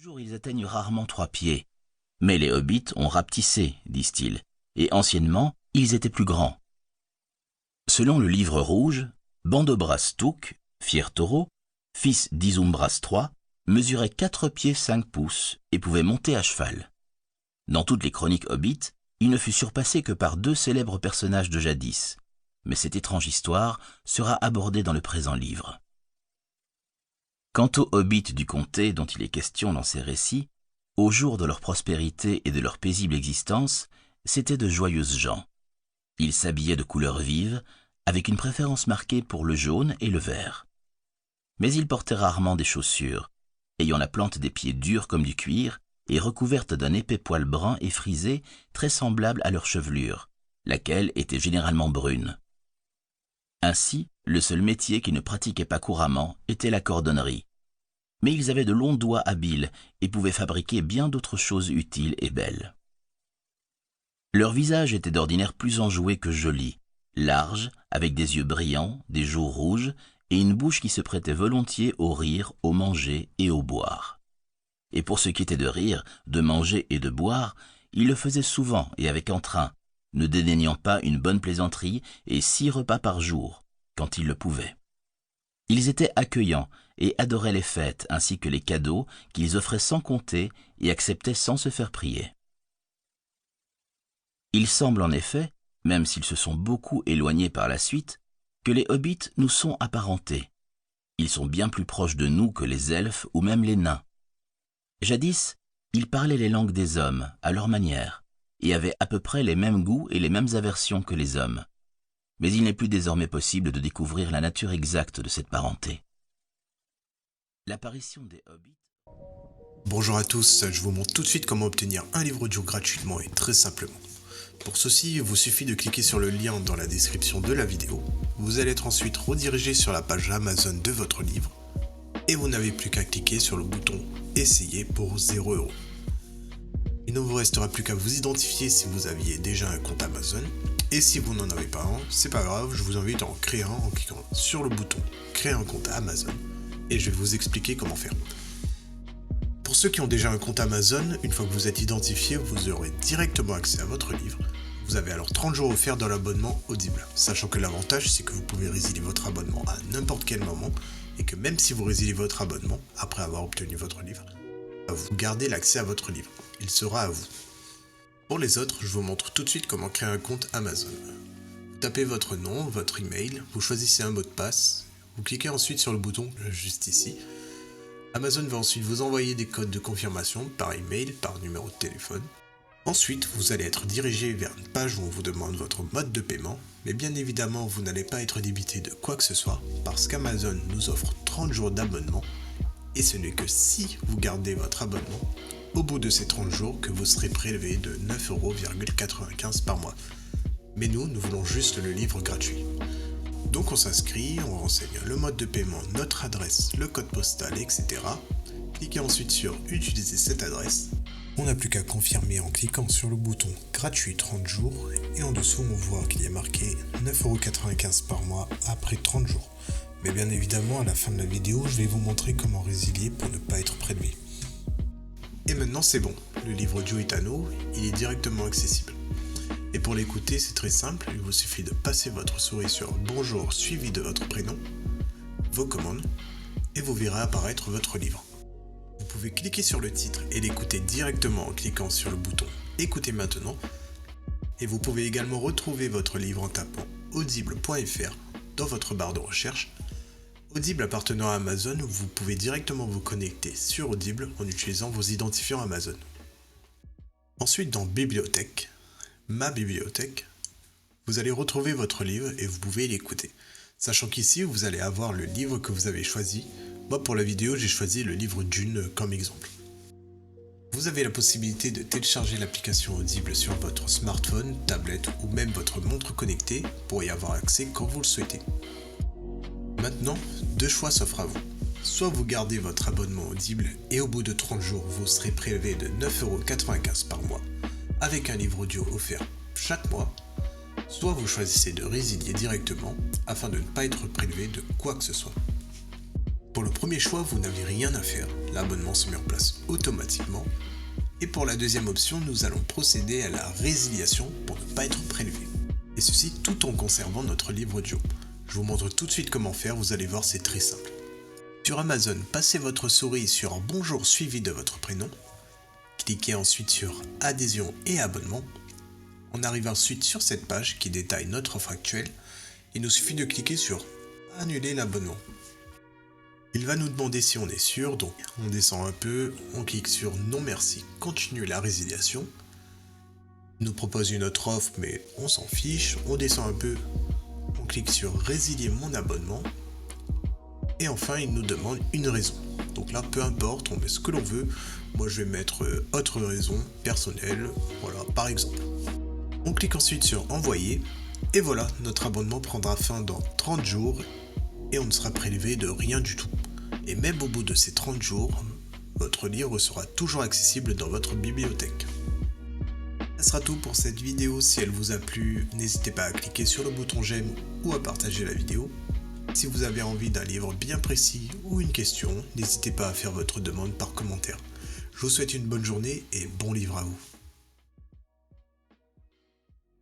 jour, ils atteignent rarement 3 pieds. Mais les hobbits ont rapetissé, disent-ils, et anciennement, ils étaient plus grands. Selon le livre rouge, Bandobras Touk, fier taureau, fils d'Izumbras III, mesurait 4 pieds 5 pouces et pouvait monter à cheval. Dans toutes les chroniques hobbits, il ne fut surpassé que par 2 célèbres personnages de jadis, mais cette étrange histoire sera abordée dans le présent livre. Quant aux hobbits du comté dont il est question dans ces récits, au jour de leur prospérité et de leur paisible existence, c'étaient de joyeuses gens. Ils s'habillaient de couleurs vives, avec une préférence marquée pour le jaune et le vert. Mais ils portaient rarement des chaussures, ayant la plante des pieds dure comme du cuir et recouverte d'un épais poil brun et frisé très semblable à leur chevelure, laquelle était généralement brune. Ainsi, le seul métier qu'ils ne pratiquaient pas couramment était la cordonnerie. Mais ils avaient de longs doigts habiles et pouvaient fabriquer bien d'autres choses utiles et belles. Leur visage était d'ordinaire plus enjoué que joli, large, avec des yeux brillants, des joues rouges et une bouche qui se prêtait volontiers au rire, au manger et au boire. Et pour ce qui était de rire, de manger et de boire, ils le faisaient souvent et avec entrain, ne dédaignant pas une bonne plaisanterie et 6 repas par jour, quand ils le pouvaient. Ils étaient accueillants et adoraient les fêtes ainsi que les cadeaux qu'ils offraient sans compter et acceptaient sans se faire prier. Il semble en effet, même s'ils se sont beaucoup éloignés par la suite, que les hobbits nous sont apparentés. Ils sont bien plus proches de nous que les elfes ou même les nains. Jadis, ils parlaient les langues des hommes, à leur manière, et avaient à peu près les mêmes goûts et les mêmes aversions que les hommes. Mais il n'est plus désormais possible de découvrir la nature exacte de cette parenté. L'apparition des hobbits... Bonjour à tous, je vous montre tout de suite comment obtenir un livre audio gratuitement et très simplement. Pour ceci, il vous suffit de cliquer sur le lien dans la description de la vidéo. Vous allez être ensuite redirigé sur la page Amazon de votre livre et vous n'avez plus qu'à cliquer sur le bouton « Essayer » pour 0 €. Il ne vous restera plus qu'à vous identifier si vous aviez déjà un compte Amazon et si vous n'en avez pas un, c'est pas grave, je vous invite à en créer un en cliquant sur le bouton « Créer un compte Amazon » et je vais vous expliquer comment faire. Pour ceux qui ont déjà un compte Amazon, une fois que vous êtes identifié, vous aurez directement accès à votre livre. Vous avez alors 30 jours offerts dans l'abonnement Audible, sachant que l'avantage c'est que vous pouvez résilier votre abonnement à n'importe quel moment et que même si vous résiliez votre abonnement, après avoir obtenu votre livre, vous gardez l'accès à votre livre. Il sera à vous. Pour les autres, je vous montre tout de suite comment créer un compte Amazon. Vous tapez votre nom, votre email, vous choisissez un mot de passe, vous cliquez ensuite sur le bouton juste ici. Amazon va ensuite vous envoyer des codes de confirmation par email, par numéro de téléphone. Ensuite, vous allez être dirigé vers une page où on vous demande votre mode de paiement, mais bien évidemment, vous n'allez pas être débité de quoi que ce soit, parce qu'Amazon nous offre 30 jours d'abonnement, et ce n'est que si vous gardez votre abonnement, au bout de ces 30 jours, que vous serez prélevé de 9,95 € par mois. Mais nous voulons juste le livre gratuit. Donc on s'inscrit, on renseigne le mode de paiement, notre adresse, le code postal, etc. Cliquez ensuite sur « Utiliser cette adresse ». On n'a plus qu'à confirmer en cliquant sur le bouton « Gratuit 30 jours » et en dessous on voit qu'il y a marqué 9,95 € par mois après 30 jours. Mais bien évidemment, à la fin de la vidéo, je vais vous montrer comment résilier pour ne pas être prélevé. Et maintenant c'est bon, le livre audio est à nous, il est directement accessible. Et pour l'écouter, c'est très simple, il vous suffit de passer votre souris sur « Bonjour » suivi de votre prénom, vos commandes, et vous verrez apparaître votre livre. Vous pouvez cliquer sur le titre et l'écouter directement en cliquant sur le bouton « Écoutez maintenant » et vous pouvez également retrouver votre livre en tapant audible.fr dans votre barre de recherche. Audible appartenant à Amazon, vous pouvez directement vous connecter sur Audible en utilisant vos identifiants Amazon. Ensuite, dans « Bibliothèque », Ma bibliothèque, vous allez retrouver votre livre et vous pouvez l'écouter. Sachant qu'ici, vous allez avoir le livre que vous avez choisi. Moi, pour la vidéo, j'ai choisi le livre Dune comme exemple. Vous avez la possibilité de télécharger l'application Audible sur votre smartphone, tablette ou même votre montre connectée pour y avoir accès quand vous le souhaitez. Maintenant, 2 choix s'offrent à vous. Soit vous gardez votre abonnement Audible et au bout de 30 jours, vous serez prélevé de 9,95 € par mois avec un livre audio offert chaque mois, soit vous choisissez de résilier directement afin de ne pas être prélevé de quoi que ce soit. Pour le premier choix, vous n'avez rien à faire, l'abonnement se met en place automatiquement. Et pour la deuxième option, nous allons procéder à la résiliation pour ne pas être prélevé. Et ceci tout en conservant notre livre audio. Je vous montre tout de suite comment faire, vous allez voir, c'est très simple. Sur Amazon, passez votre souris sur Bonjour suivi de votre prénom. Cliquez ensuite sur Adhésion et abonnement. On arrive ensuite sur cette page qui détaille notre offre actuelle. Il nous suffit de cliquer sur Annuler l'abonnement. Il va nous demander si on est sûr, donc on descend un peu, on clique sur Non merci, continuer la résiliation. Il nous propose une autre offre mais on s'en fiche, on descend un peu, on clique sur Résilier mon abonnement. Et enfin il nous demande une raison. Donc là peu importe, on met ce que l'on veut. Moi je vais mettre autre raison personnelle, voilà par exemple. On clique ensuite sur Envoyer. Et voilà, notre abonnement prendra fin dans 30 jours et on ne sera prélevé de rien du tout. Et même au bout de ces 30 jours, votre livre sera toujours accessible dans votre bibliothèque. Ce sera tout pour cette vidéo. Si elle vous a plu, n'hésitez pas à cliquer sur le bouton j'aime ou à partager la vidéo. Si vous avez envie d'un livre bien précis ou une question, n'hésitez pas à faire votre demande par commentaire. Je vous souhaite une bonne journée et bon livre à vous.